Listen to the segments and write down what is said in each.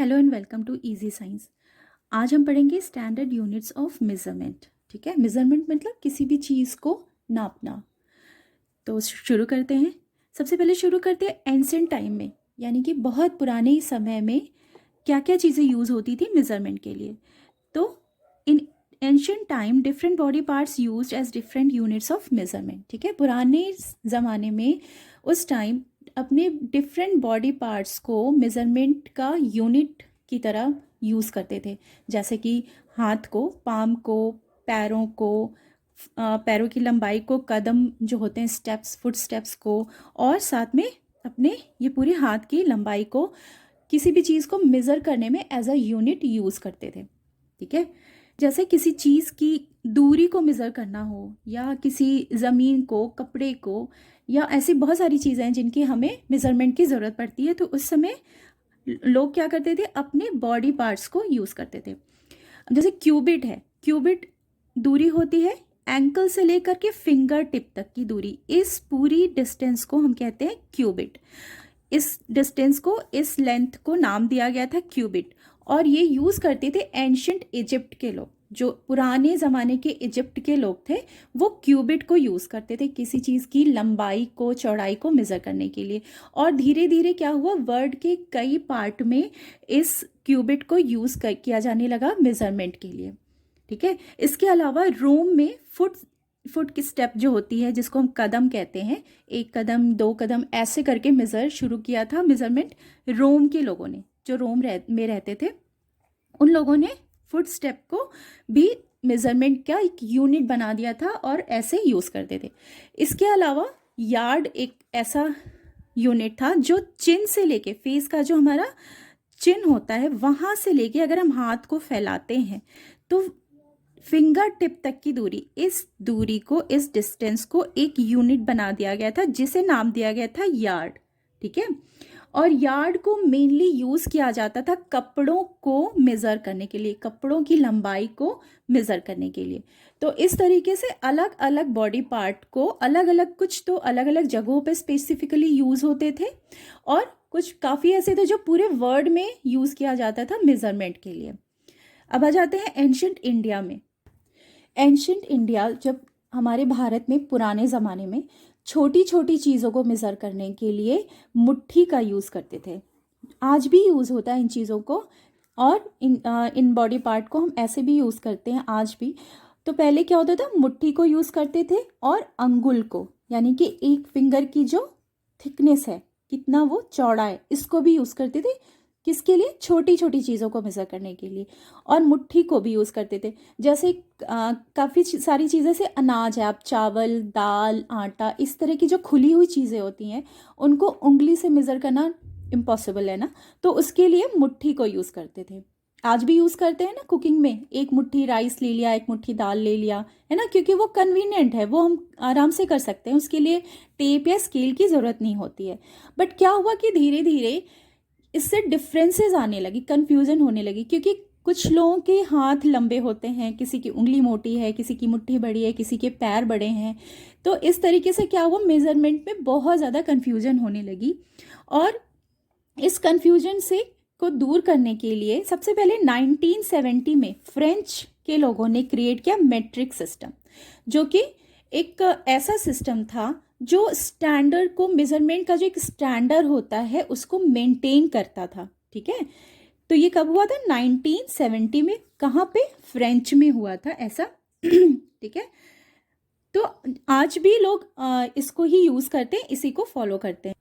Hello and welcome to easy science. आज हम पढ़ेंगे स्टैंडर्ड यूनिट्स ऑफ मेजरमेंट। ठीक है, मेजरमेंट मतलब किसी भी चीज़ को नापना। तो शुरू करते हैं। सबसे पहले शुरू करते हैं एंशिएंट टाइम में, यानी कि बहुत पुराने समय में क्या क्या चीज़ें यूज़ होती थी मेजरमेंट के लिए। तो in ancient time different body parts used as different units of measurement. ठीक है, पुराने ज़माने में उस टाइम अपने डिफरेंट बॉडी पार्ट्स को मेजरमेंट का यूनिट की तरह यूज़ करते थे। जैसे कि हाथ को, पाम को, पैरों को, पैरों की लंबाई को, कदम जो होते हैं स्टेप्स, फुट स्टेप्स को, और साथ में अपने ये पूरे हाथ की लंबाई को किसी भी चीज़ को मेज़र करने में एज अ यूनिट यूज़ करते थे। ठीक है, जैसे किसी चीज़ की दूरी को मेज़र करना हो, या किसी ज़मीन को, कपड़े को, या ऐसी बहुत सारी चीज़ें हैं जिनकी हमें मेज़रमेंट की ज़रूरत पड़ती है, तो उस समय लोग क्या करते थे, अपने बॉडी पार्ट्स को यूज़ करते थे। जैसे क्यूबिट है, क्यूबिट दूरी होती है एंकल से लेकर के फिंगर टिप तक की दूरी, इस पूरी डिस्टेंस को हम कहते हैं क्यूबिट। इस डिस्टेंस को, इस लेंथ को नाम दिया गया था क्यूबिट, और ये यूज़ करते थे एंशियंट इजिप्ट के लोग। जो पुराने ज़माने के इजिप्ट के लोग थे वो क्यूबिट को यूज़ करते थे किसी चीज़ की लंबाई को, चौड़ाई को मेज़र करने के लिए। और धीरे धीरे क्या हुआ, वर्ल्ड के कई पार्ट में इस क्यूबिट को यूज़ किया जाने लगा मेज़रमेंट के लिए। ठीक है, इसके अलावा रोम में फुट की स्टेप जो होती है, जिसको हम कदम कहते हैं, एक कदम, दो कदम, ऐसे करके मेज़र शुरू किया था मेज़रमेंट रोम के लोगों ने। जो रोम में रहते थे उन लोगों ने फुट स्टेप को भी मेज़रमेंट का एक यूनिट बना दिया था और ऐसे यूज़ करते थे। इसके अलावा यार्ड एक ऐसा यूनिट था जो चिन से लेके, फेस का जो हमारा चिन होता है वहाँ से लेके अगर हम हाथ को फैलाते हैं तो फिंगर टिप तक की दूरी, इस दूरी को, इस डिस्टेंस को एक यूनिट बना दिया गया था जिसे नाम दिया गया था यार्ड। ठीक है, और यार्ड को मेनली यूज़ किया जाता था कपड़ों को मेज़र करने के लिए, कपड़ों की लंबाई को मेज़र करने के लिए। तो इस तरीके से अलग अलग बॉडी पार्ट को अलग अलग, कुछ तो अलग अलग जगहों पे स्पेसिफिकली यूज़ होते थे, और कुछ काफ़ी ऐसे थे जो पूरे वर्ल्ड में यूज़ किया जाता था मेज़रमेंट के लिए। अब आ जाते हैं एंशियंट इंडिया में। एंशियंट इंडिया, जब हमारे भारत में पुराने ज़माने में छोटी छोटी चीज़ों को मेज़र करने के लिए मुट्ठी का यूज़ करते थे। आज भी यूज़ होता है इन चीज़ों को, और इन बॉडी पार्ट को हम ऐसे भी यूज़ करते हैं आज भी। तो पहले क्या होता था, मुट्ठी को यूज़ करते थे, और अंगुल को, यानी कि एक फिंगर की जो थिकनेस है, कितना वो चौड़ा है, इसको भी यूज़ करते थे। किसके लिए? छोटी छोटी चीज़ों को मेज़र करने के लिए। और मुट्ठी को भी यूज़ करते थे। जैसे काफ़ी सारी चीज़ें से अनाज है, आप चावल, दाल, आटा, इस तरह की जो खुली हुई चीज़ें होती हैं उनको उंगली से मेज़र करना इम्पॉसिबल है ना, तो उसके लिए मुट्ठी को यूज़ करते थे। आज भी यूज़ करते हैं ना कुकिंग में, एक मुट्ठी राइस ले लिया, एक मुट्ठी दाल ले लिया, है ना, क्योंकि वो कन्वीनियंट है, वो हम आराम से कर सकते हैं, उसके लिए टेप या स्केल की ज़रूरत नहीं होती है। बट क्या हुआ कि धीरे धीरे इससे डिफरेंसेस आने लगी, कन्फ्यूज़न होने लगी, क्योंकि कुछ लोगों के हाथ लंबे होते हैं, किसी की उंगली मोटी है, किसी की मुट्ठी बड़ी है, किसी के पैर बड़े हैं। तो इस तरीके से क्या हुआ, मेज़रमेंट में बहुत ज़्यादा कन्फ्यूज़न होने लगी। और इस कन्फ्यूजन से को दूर करने के लिए सबसे पहले 1970 में फ्रेंच के लोगों ने क्रिएट किया मेट्रिक सिस्टम, जो कि एक ऐसा सिस्टम था जो स्टैंडर्ड को, मेजरमेंट का जो एक स्टैंडर्ड होता है उसको मेंटेन करता था। ठीक है, तो ये कब हुआ था? 1970 में। कहाँ पे? फ्रेंच में हुआ था ऐसा। ठीक है, तो आज भी लोग इसको ही यूज़ करते हैं, इसी को फॉलो करते हैं।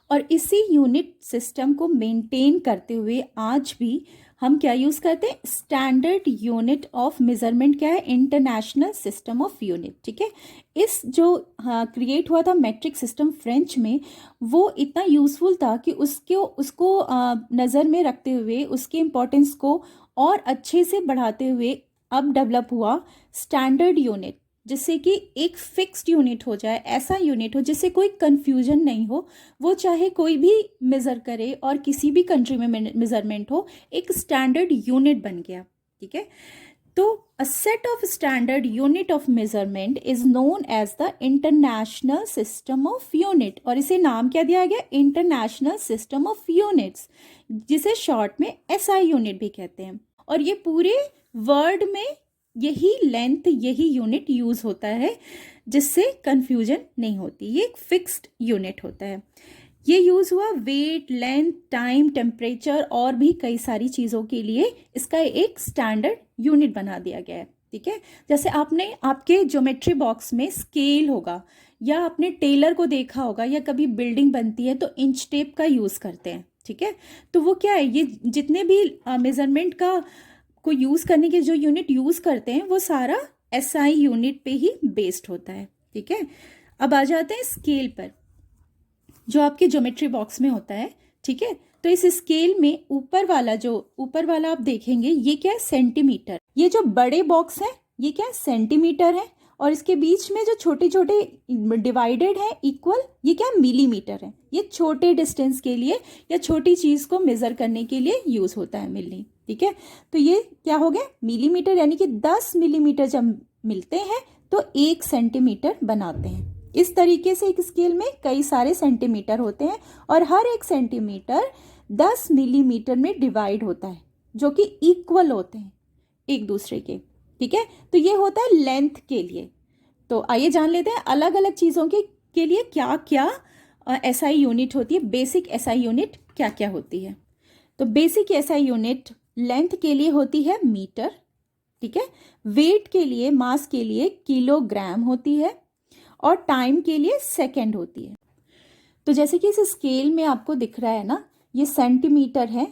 और इसी यूनिट सिस्टम को मेंटेन करते हुए आज भी हम क्या यूज़ करते हैं? स्टैंडर्ड यूनिट ऑफ मेजरमेंट क्या है? International system of unit. ठीक है, इस जो क्रिएट हुआ था मेट्रिक सिस्टम फ्रेंच में, वो इतना यूज़फुल था कि उसको नज़र में रखते हुए, उसके इम्पोर्टेंस को और अच्छे से बढ़ाते हुए अब डेवलप हुआ स्टैंडर्ड यूनिट, जिससे कि एक फिक्स्ड यूनिट हो जाए, ऐसा यूनिट हो जिससे कोई कंफ्यूजन नहीं हो। वो चाहे कोई भी मेज़र करे और किसी भी कंट्री में मेज़रमेंट हो, एक स्टैंडर्ड यूनिट बन गया। ठीक है, तो a set of standard unit of measurement is known as the international system of unit, और इसे नाम क्या दिया गया, इंटरनेशनल सिस्टम ऑफ यूनिट्स, जिसे शॉर्ट में एसआई यूनिट भी कहते हैं। और ये पूरे वर्ल्ड में यही लेंथ, यही यूनिट यूज होता है, जिससे कंफ्यूजन नहीं होती। ये एक फिक्स्ड यूनिट होता है। ये यूज हुआ वेट, लेंथ, टाइम, टेम्परेचर और भी कई सारी चीज़ों के लिए इसका एक स्टैंडर्ड यूनिट बना दिया गया है। ठीक है, जैसे आपने आपके ज्योमेट्री बॉक्स में स्केल होगा, या आपने टेलर को देखा होगा, या कभी बिल्डिंग बनती है तो इंच टेप का यूज़ करते हैं। ठीक है, तो वो क्या है, ये जितने भी मेजरमेंट को यूज़ करने के जो यूनिट यूज़ करते हैं वो सारा एसआई यूनिट पे ही बेस्ड होता है। ठीक है, अब आ जाते हैं स्केल पर, जो आपके ज्योमेट्री बॉक्स में होता है। ठीक है, तो इस स्केल में ऊपर वाला आप देखेंगे, ये क्या है, सेंटीमीटर। ये जो बड़े बॉक्स है ये क्या है, सेंटीमीटर है, और इसके बीच में जो छोटे छोटे डिवाइडेड है इक्वल, ये क्या है, मिलीमीटर है। ये छोटे डिस्टेंस के लिए या छोटी चीज को मेजर करने के लिए यूज होता है मिली। ठीक है, तो ये क्या हो गया, मिलीमीटर, यानी कि 10 मिलीमीटर जब मिलते हैं तो 1 सेंटीमीटर बनाते हैं। इस तरीके से एक स्केल में कई सारे सेंटीमीटर होते हैं, और हर एक सेंटीमीटर 10 मिलीमीटर में डिवाइड होता है, जो कि इक्वल होते हैं एक दूसरे के। ठीक है, तो ये होता है लेंथ के लिए। तो आइए जान लेते हैं अलग अलग चीज़ों के लिए क्या क्या एसआई यूनिट होती है, बेसिक एसआई यूनिट क्या क्या होती है। तो बेसिक एसआई यूनिट लेंथ के लिए होती है मीटर। ठीक है, वेट के लिए, मास के लिए किलोग्राम होती है, और टाइम के लिए सेकंड होती है। तो जैसे कि इस स्केल में आपको दिख रहा है ना, ये सेंटीमीटर है।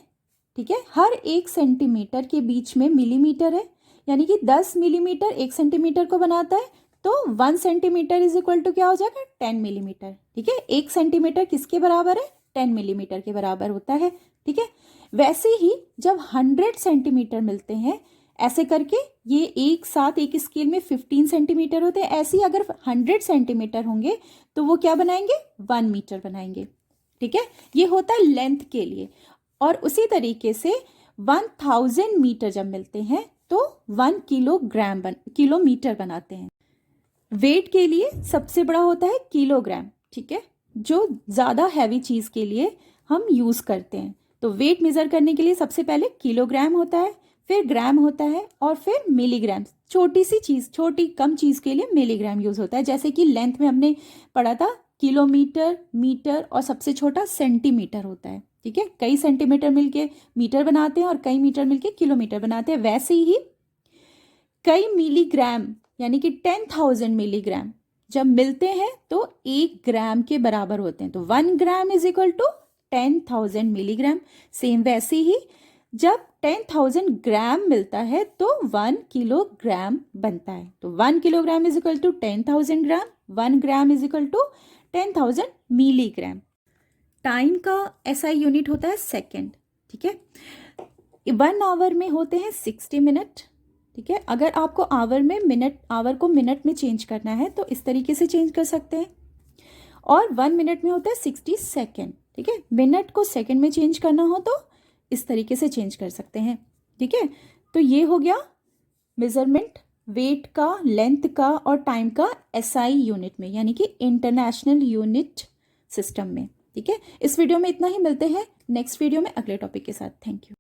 ठीक है, हर एक सेंटीमीटर के बीच में मिलीमीटर है, यानी कि 10 मिलीमीटर 1 सेंटीमीटर को बनाता है, तो 1 सेंटीमीटर इज इक्वल टू क्या हो जाएगा, 10 मिलीमीटर। ठीक है, 1 सेंटीमीटर किसके बराबर है, 10 मिलीमीटर के बराबर होता है। ठीक है, वैसे ही जब 100 सेंटीमीटर मिलते हैं, ऐसे करके ये एक साथ एक स्केल में 15 सेंटीमीटर होते हैं। ऐसे ही अगर 100 सेंटीमीटर होंगे तो वो क्या बनाएंगे, 1 मीटर बनाएंगे। ठीक है, ये होता है लेंथ के लिए। और उसी तरीके से 1000 मीटर जब मिलते हैं तो 1 किलोमीटर बनाते हैं। वेट के लिए सबसे बड़ा होता है किलोग्राम। ठीक है, जो ज़्यादा हैवी चीज़ के लिए हम यूज़ करते हैं। तो वेट मेज़र करने के लिए सबसे पहले किलोग्राम होता है, फिर ग्राम होता है, और फिर मिलीग्राम। छोटी सी चीज़, छोटी कम चीज़ के लिए मिलीग्राम यूज़ होता है। जैसे कि लेंथ में हमने पढ़ा था किलोमीटर, मीटर, और सबसे छोटा सेंटीमीटर होता है। ठीक है, कई सेंटीमीटर मिलके मीटर बनाते हैं और कई मीटर मिलके किलोमीटर बनाते हैं। वैसे ही कई मिलीग्राम, यानी कि 10,000 मिलीग्राम जब मिलते हैं तो 1 ग्राम के बराबर होते हैं। तो 1 gram is equal to 10,000 milligram. Same वैसे ही जब 10,000 ग्राम मिलता है तो 1 किलोग्राम बनता है। तो 1 kilogram is equal to 10,000 gram, 1 gram is equal to 10,000 milligram. Time का एसआई यूनिट होता है सेकेंड। ठीक है, 1 आवर में होते हैं 60 मिनट। ठीक है, अगर आपको आवर को मिनट में चेंज करना है तो इस तरीके से चेंज कर सकते हैं। और 1 मिनट में होता है 60 सेकेंड। ठीक है, मिनट को सेकेंड में चेंज करना हो तो इस तरीके से चेंज कर सकते हैं। ठीक है, तो ये हो गया मेजरमेंट वेट का, लेंथ का और टाइम का एसआई यूनिट में, यानी कि इंटरनेशनल यूनिट सिस्टम में। ठीक है, इस वीडियो में इतना ही। मिलते हैं नेक्स्ट वीडियो में अगले टॉपिक के साथ। Thank you.